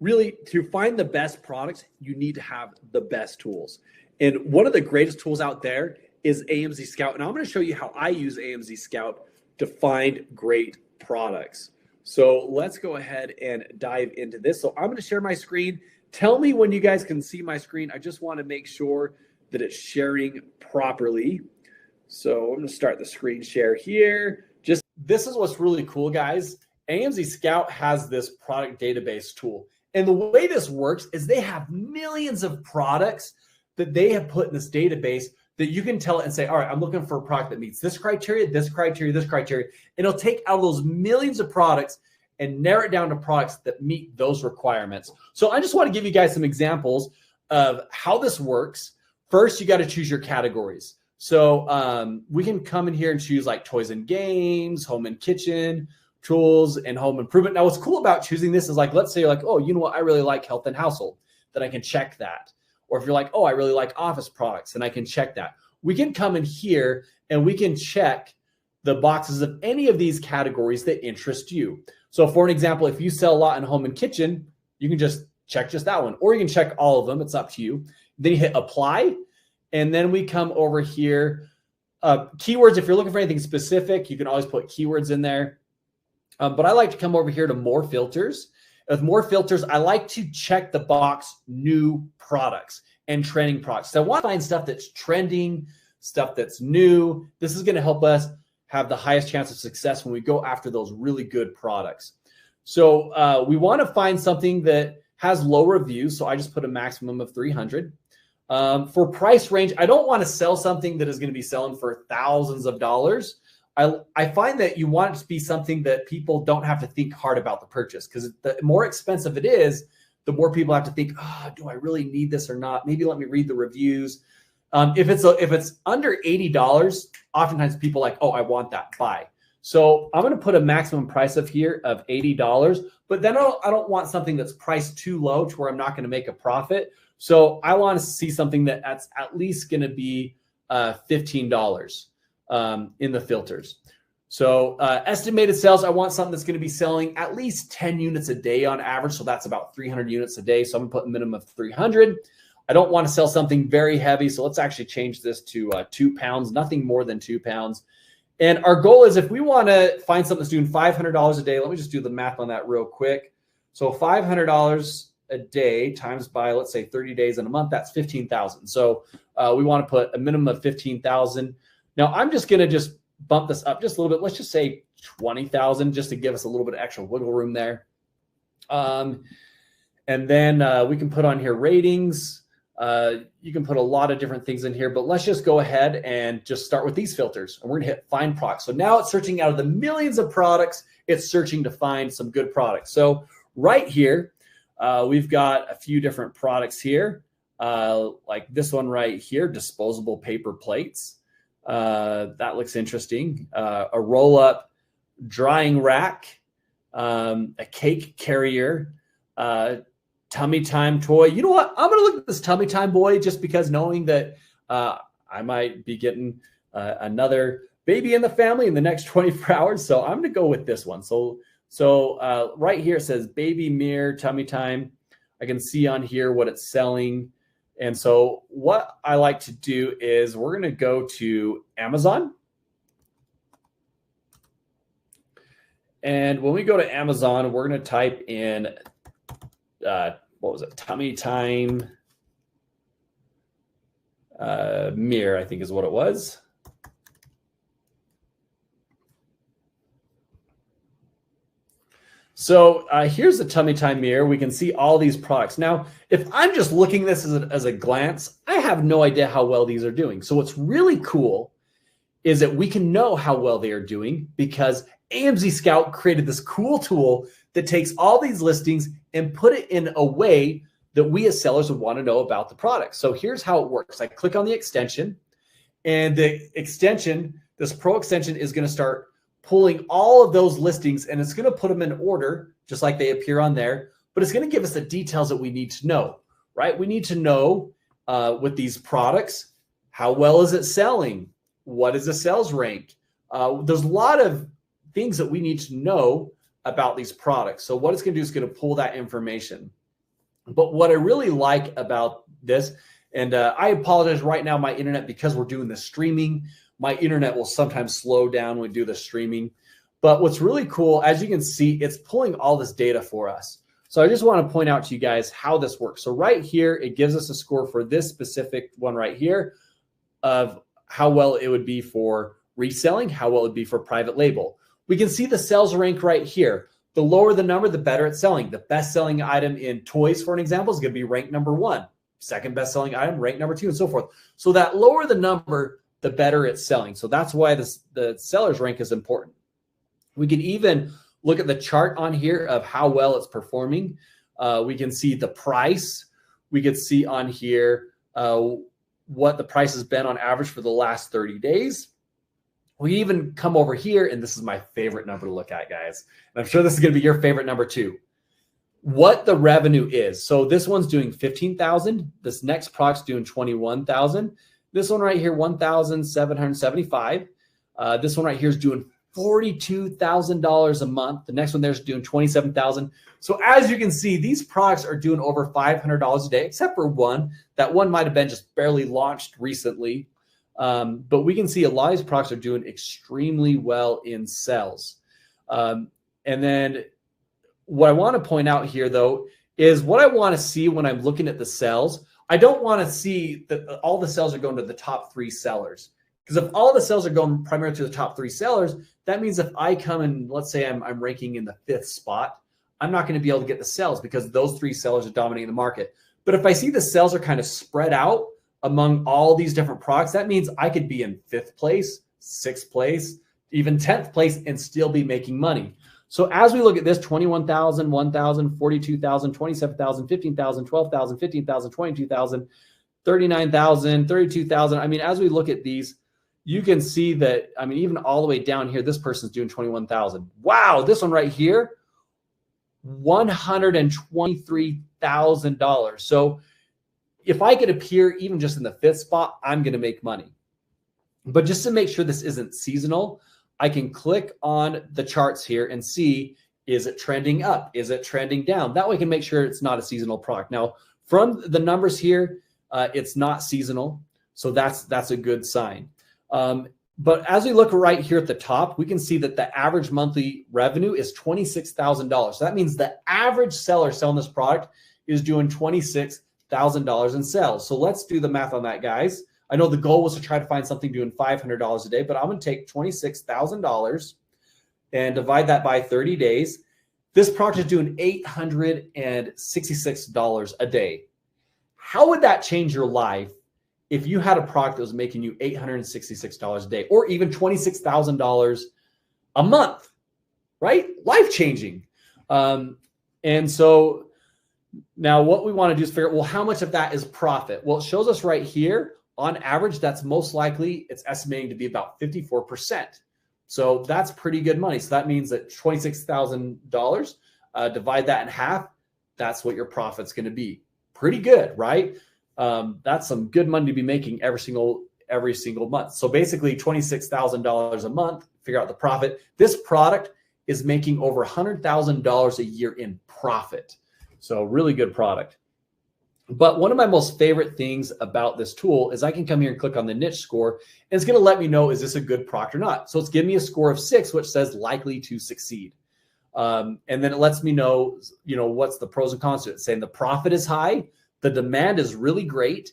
really, to find the best products, you need to have the best tools. And one of the greatest tools out there is AMZScout. And I'm going to show you how I use AMZScout to find great products. So let's go ahead and dive into this. So I'm going to share my screen. Tell me when you guys can see my screen. I just want to make sure that it's sharing properly. So I'm going to start the screen share here. This is what's really cool, guys. AMZScout has this product database tool. And the way this works is they have millions of products that they have put in this database that you can tell it and say, all right, I'm looking for a product that meets this criteria, this criteria, this criteria. And it'll take out of those millions of products and narrow it down to products that meet those requirements. So I just want to give you guys some examples of how this works. First, you got to choose your categories. So we can come in here and choose like toys and games, home and kitchen, tools, and home improvement. Now, what's cool about choosing this is like, let's say you're like, oh, you know what? I really like health and household, then I can check that. Or if you're like, oh, I really like office products, then I can check that. We can come in here and we can check the boxes of any of these categories that interest you. So for an example, if you sell a lot in home and kitchen, you can just check just that one, or you can check all of them. It's up to you. Then you hit apply. And then we come over here. Keywords, if you're looking for anything specific, you can always put keywords in there. But I like to come over here to more filters. With more filters, I like to check the box new products and trending products. So I want to find stuff that's trending, stuff that's new. This is going to help us have the highest chance of success when we go after those really good products. So we want to find something that has low reviews. So I just put a maximum of 300. For price range, I don't want to sell something that is going to be selling for thousands of dollars. I find that you want it to be something that people don't have to think hard about the purchase, because the more expensive it is, the more people have to think, oh, do I really need this or not? Maybe let me read the reviews. If it's under $80, oftentimes people are like, oh, I want that, buy. So I'm going to put a maximum price of here of $80, but then I don't want something that's priced too low to where I'm not going to make a profit. So I want to see something that's at least going to be $15 in the filters. So estimated sales, I want something that's going to be selling at least 10 units a day on average. So that's about 300 units a day. So I'm going to put a minimum of 300. I don't want to sell something very heavy. So let's actually change this to 2 pounds, nothing more than 2 pounds. And our goal is, if we want to find something that's doing $500 a day, let me just do the math on that real quick. So $500 a day times by, let's say 30 days in a month, that's 15,000. So we want to put a minimum of 15,000. Now I'm just going to bump this up just a little bit. Let's just say 20,000, just to give us a little bit of extra wiggle room there. And then we can put on here ratings. You can put a lot of different things in here, but let's just go ahead and just start with these filters. And we're going to hit find products. So now it's searching out of the millions of products. It's searching to find some good products. So right here, we've got a few different products here, like this one right here, disposable paper plates. That looks interesting. A roll-up drying rack, a cake carrier, tummy time toy. You know what? I'm going to look at this tummy time boy, just because, knowing that I might be getting another baby in the family in the next 24 hours. So I'm going to go with this one. So right here it says baby mirror tummy time. I can see on here what it's selling. And so what I like to do is we're going to go to Amazon. And when we go to Amazon, we're going to type in, what was it? Tummy time mirror, I think is what it was. So here's the tummy time mirror. We can see all these products. Now, if I'm just looking at this as a glance, I have no idea how well these are doing. So what's really cool is that we can know how well they are doing, because AMZScout created this cool tool that takes all these listings and put it in a way that we as sellers would want to know about the product. So here's how it works. I click on the extension, and the extension, this Pro extension, is going to start pulling all of those listings, and it's going to put them in order just like they appear on there, but it's going to give us the details that we need to know, right? We need to know with these products, how well is it selling? What is the sales rank? There's a lot of things that we need to know about these products. So what it's going to do is going to pull that information. But what I really like about this, and I apologize right now, my internet, because we're doing the streaming, my internet will sometimes slow down when we do the streaming. But what's really cool, as you can see, it's pulling all this data for us. So I just want to point out to you guys how this works. So right here, it gives us a score for this specific one right here of how well it would be for reselling, how well it would be for private label. We can see the sales rank right here. The lower the number, the better it's selling. The best selling item in toys, for an example, is going to be ranked number 1. Second best selling item, ranked number 2, and so forth. So that lower the number, the better it's selling. So that's why the seller's rank is important. We can even look at the chart on here of how well it's performing. We can see the price. We could see on here what the price has been on average for the last 30 days. We even come over here, and this is my favorite number to look at, guys. And I'm sure this is going to be your favorite number too. What the revenue is. So this one's doing 15,000. This next product's doing 21,000. This one right here, 1,775. This one right here is doing $42,000 a month. The next one there's doing 27,000. So as you can see, these products are doing over $500 a day, except for one. That one might have been just barely launched recently. But we can see a lot of these products are doing extremely well in sales. And then what I want to point out here, though, is what I want to see when I'm looking at the sales. I don't want to see that all the sales are going to the top 3 sellers. Because if all the sales are going primarily to the top 3 sellers, that means if I come and let's say I'm ranking in the 5th spot, I'm not going to be able to get the sales because those 3 sellers are dominating the market. But if I see the sales are kind of spread out among all these different products, that means I could be in 5th place, 6th place, even 10th place and still be making money. So as we look at this, 21,000, 1,000, 42,000, 27,000, 15,000, 12,000, 15,000, 22,000, 39,000, 32,000. I mean, as we look at these, you can see that, I mean, even all the way down here, this person's doing 21,000. Wow, this one right here, $123,000. So if I could appear even just in the 5th spot, I'm going to make money. But just to make sure this isn't seasonal, I can click on the charts here and see, is it trending up? Is it trending down? That way I can make sure it's not a seasonal product. Now, from the numbers here, it's not seasonal. So that's a good sign. But as we look right here at the top, we can see that the average monthly revenue is $26,000. So that means the average seller selling this product is doing $26,000 in sales. So let's do the math on that, guys. I know the goal was to try to find something doing $500 a day, but I'm going to take $26,000 and divide that by 30 days. This product is doing $866 a day. How would that change your life if you had a product that was making you $866 a day or even $26,000 a month, right? Life-changing. And so now what we want to do is figure out, well, how much of that is profit? Well, it shows us right here, on average, that's most likely, it's estimating to be about 54%. So that's pretty good money. So that means that $26,000, divide that in half, that's what your profit's going to be. Pretty good, right? That's some good money to be making every single month. So basically $26,000 a month, figure out the profit. This product is making over $100,000 a year in profit. So really good product. But one of my most favorite things about this tool is I can come here and click on the niche score, and it's going to let me know, is this a good product or not? So it's giving me a score of 6, which says likely to succeed. And then it lets me know, what's the pros and cons to it. It's saying the profit is high, the demand is really great,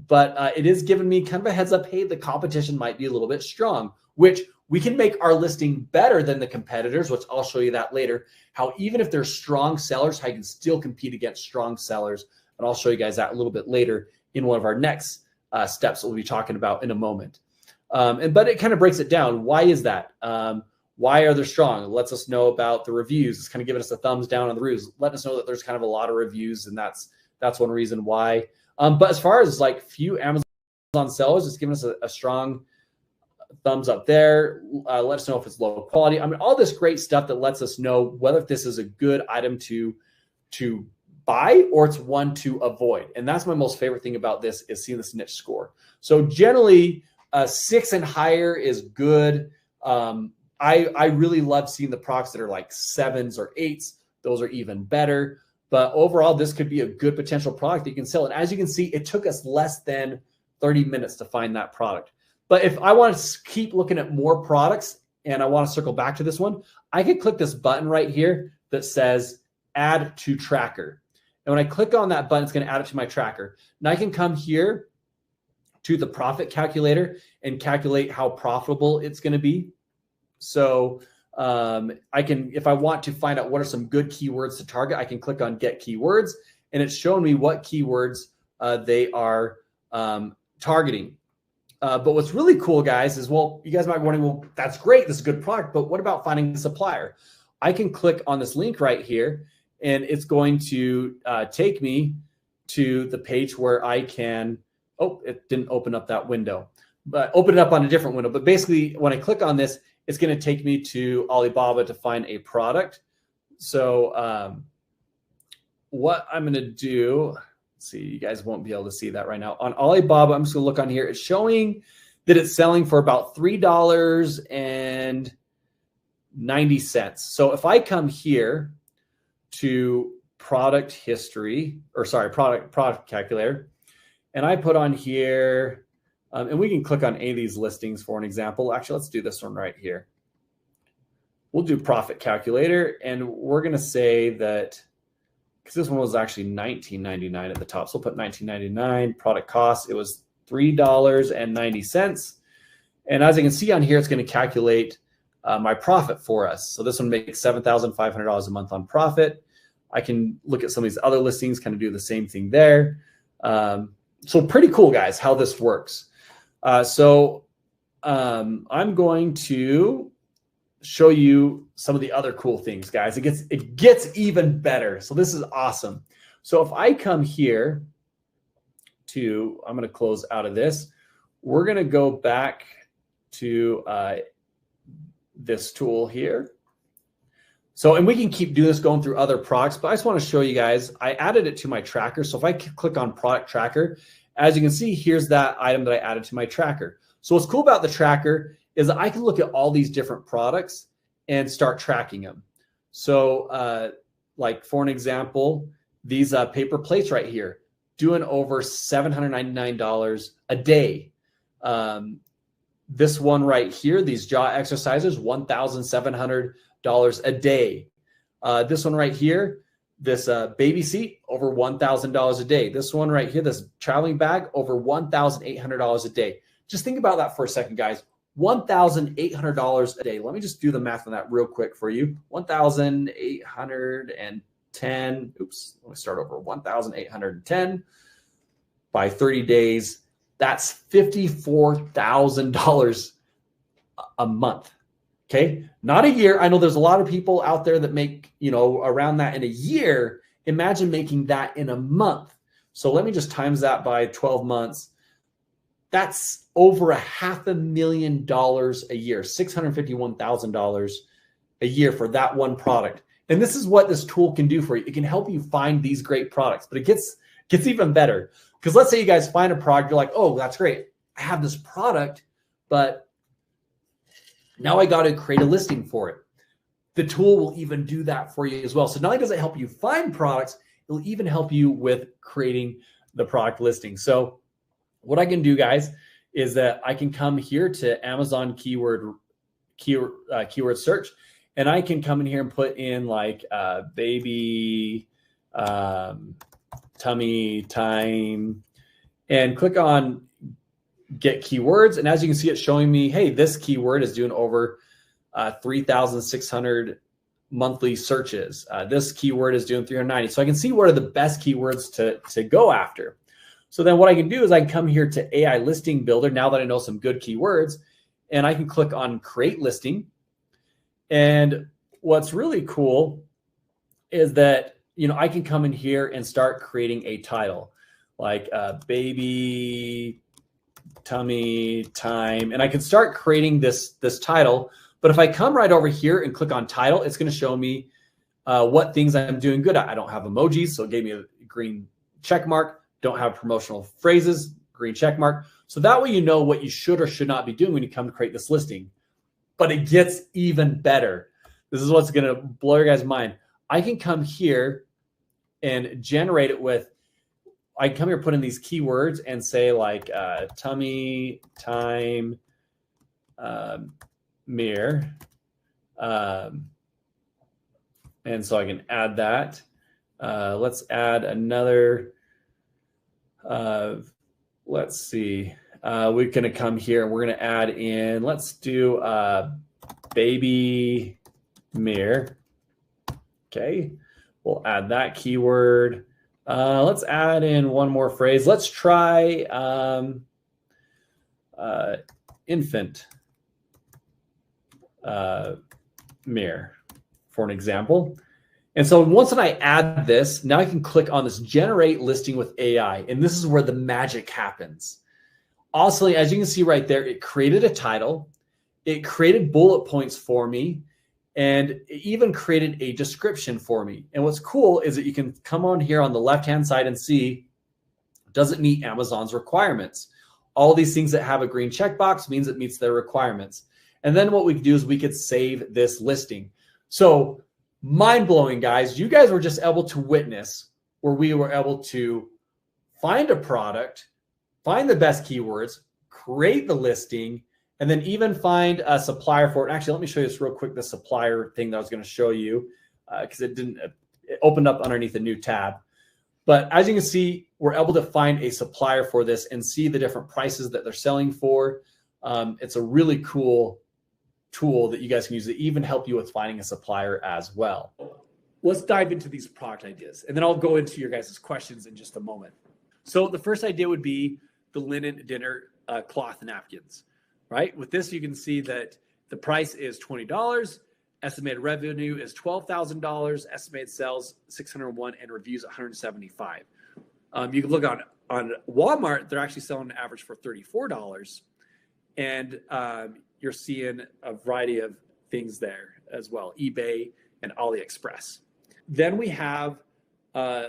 but it is giving me kind of a heads up, hey, the competition might be a little bit strong, which we can make our listing better than the competitors, which I'll show you that later, how even if they're strong sellers, how you can still compete against strong sellers. And I'll show you guys that a little bit later in one of our next steps that we'll be talking about in a moment. But it kind of breaks it down. Why is that? Why are they strong? It lets us know about the reviews. It's kind of giving us a thumbs down on the reviews, letting us know that there's kind of a lot of reviews, and that's one reason why. But as far as like few Amazon sellers, it's giving us a strong thumbs up there. Let us know if it's low quality. I mean, all this great stuff that lets us know whether this is a good item to buy or it's one to avoid. And that's my most favorite thing about this, is seeing this niche score. So generally 6 and higher is good. I really love seeing the products that are like 7s or 8s. Those are even better. But overall, this could be a good potential product that you can sell. And as you can see, it took us less than 30 minutes to find that product. But if I want to keep looking at more products and I want to circle back to this one, I could click this button right here that says add to tracker. And when I click on that button, it's going to add it to my tracker. Now I can come here to the profit calculator and calculate how profitable it's going to be. So I can, if I want to find out what are some good keywords to target, I can click on get keywords, and it's showing me what keywords they are targeting. But what's really cool, guys, is, well, you guys might be wondering, well, that's great, this is a good product, but what about finding a supplier? I can click on this link right here, and it's going to take me to the page where I can, oh, it didn't open up that window, but open it up on a different window. But basically, when I click on this, it's going to take me to Alibaba to find a product. So what I'm going to do, see, you guys won't be able to see that right now. On Alibaba, I'm just going to look on here. It's showing that it's selling for about $3.90. So if I come here to product history, or sorry, product calculator, and I put on here, and we can click on any of these listings for an example. Actually, let's do this one right here. We'll do profit calculator, and we're going to say that, because this one was actually $19.99 at the top. So we'll put $19.99. Product cost, it was $3.90. And as you can see on here, it's going to calculate my profit for us. So this one makes $7,500 a month on profit. I can look at some of these other listings, kind of do the same thing there. So pretty cool, guys, how this works. I'm going to show you some of the other cool things, guys. It gets even better. So this is awesome. So if I come here to, I'm going to close out of this. We're going to go back to this tool here. So, and we can keep doing this, going through other products, but I just want to show you guys, I added it to my tracker. So if I click on product tracker, as you can see, here's that item that I added to my tracker. So what's cool about the tracker is that I can look at all these different products and start tracking them. So like for an example, these paper plates right here, doing over $799 a day. This one right here, these jaw exercises, $1,700 a day. This one right here, this baby seat, over $1,000 a day. This one right here, this traveling bag, over $1,800 a day. Just think about that for a second, guys. $1,800 a day. Let me just do the math on that real quick for you. 1,810. Oops, let me start over. 1,810 by 30 days. That's $54,000 a month. Okay, not a year. I know there's a lot of people out there that make, around that in a year. Imagine making that in a month. So let me just times that by 12 months. That's over $500,000 a year, $651,000 a year for that one product. And this is what this tool can do for you. It can help you find these great products, but it gets even better. Because let's say you guys find a product, you're like, oh, that's great. I have this product, but now I got to create a listing for it. The tool will even do that for you as well. So not only does it help you find products, it'll even help you with creating the product listing. So what I can do, guys, is that I can come here to Amazon keyword search, and I can come in here and put in like baby tummy time and click on get keywords. And as you can see, it's showing me, hey, this keyword is doing over 3,600 monthly searches. This keyword is doing 390. So I can see what are the best keywords to go after. So then what I can do is I can come here to AI listing builder now that I know some good keywords, and I can click on create listing. And what's really cool is that, I can come in here and start creating a title like baby tummy time. And I can start creating this title. But if I come right over here and click on title, it's going to show me what things I'm doing good at. I don't have emojis, so it gave me a green check mark. Don't have promotional phrases, green check mark. So that way you know what you should or should not be doing when you come to create this listing. But it gets even better. This is what's going to blow your guys' mind. I can come here and generate it with, I come here, put in these keywords and say like tummy time mirror. And so I can add that. Let's add another. Let's see. We're going to come here and we're going to add in, let's do baby mirror. Okay. We'll add that keyword. Let's add in one more phrase. Let's try infant mirror for an example. And so once I add this, now I can click on this generate listing with AI. And this is where the magic happens. Also, as you can see right there, it created a title. It created bullet points for me. And it even created a description for me. And what's cool is that you can come on here on the left-hand side and see, does it meet Amazon's requirements? All these things that have a green checkbox means it meets their requirements. And then what we could do is we could save this listing. So mind-blowing, guys. You guys were just able to witness where we were able to find a product, find the best keywords, create the listing, and then even find a supplier for it. Actually, let me show you this real quick, the supplier thing that I was going to show you, because it opened up underneath a new tab. But as you can see, we're able to find a supplier for this and see the different prices that they're selling for. It's a really cool tool that you guys can use to even help you with finding a supplier as well. Let's dive into these product ideas, and then I'll go into your guys' questions in just a moment. So the first idea would be the linen dinner cloth napkins, right? With this, you can see that the price is $20, estimated revenue is $12,000, estimated sales 601, and reviews 175. You can look on Walmart, they're actually selling an average for $34, and you're seeing a variety of things there as well, eBay and AliExpress. Then we have,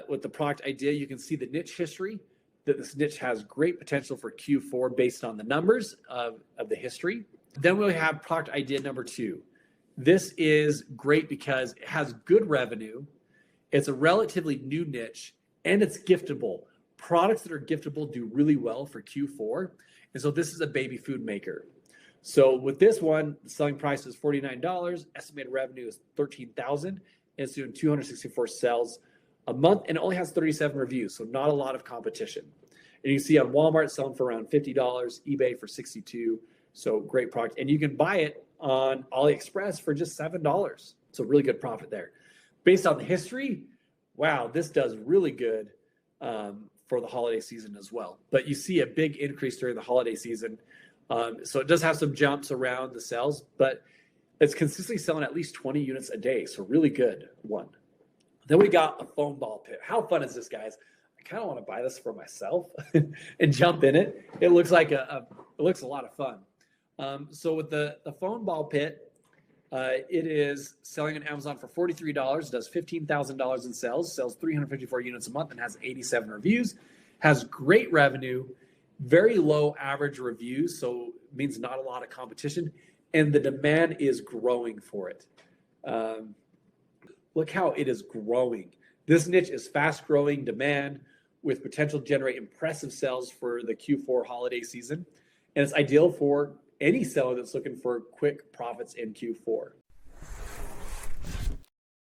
with the product idea, you can see the niche history, that this niche has great potential for Q4 based on the numbers of the history. Then we have product idea number 2. This is great because it has good revenue, it's a relatively new niche, and it's giftable. Products that are giftable do really well for Q4. And so this is a baby food maker. So with this one, the selling price is $49, estimated revenue is $13,000, and it's doing 264 sales a month, and it only has 37 reviews, so not a lot of competition. And you can see on Walmart selling for around $50, eBay for $62, so great product. And you can buy it on AliExpress for just $7, so really good profit there. Based on the history, wow, this does really good for the holiday season as well. But you see a big increase during the holiday season. So it does have some jumps around the sales, but it's consistently selling at least 20 units a day. So really good one. Then we got a foam ball pit. How fun is this, guys? I kind of want to buy this for myself and jump in it. It looks like it looks a lot of fun. So with the foam ball pit, it is selling on Amazon for $43, does $15,000 in sales, sells 354 units a month, and has 87 reviews, has great revenue, very low average reviews, so it means not a lot of competition, and the demand is growing for it. Look how it is growing. This niche is fast growing demand with potential to generate impressive sales for the Q4 holiday season, and it's ideal for any seller that's looking for quick profits in Q4.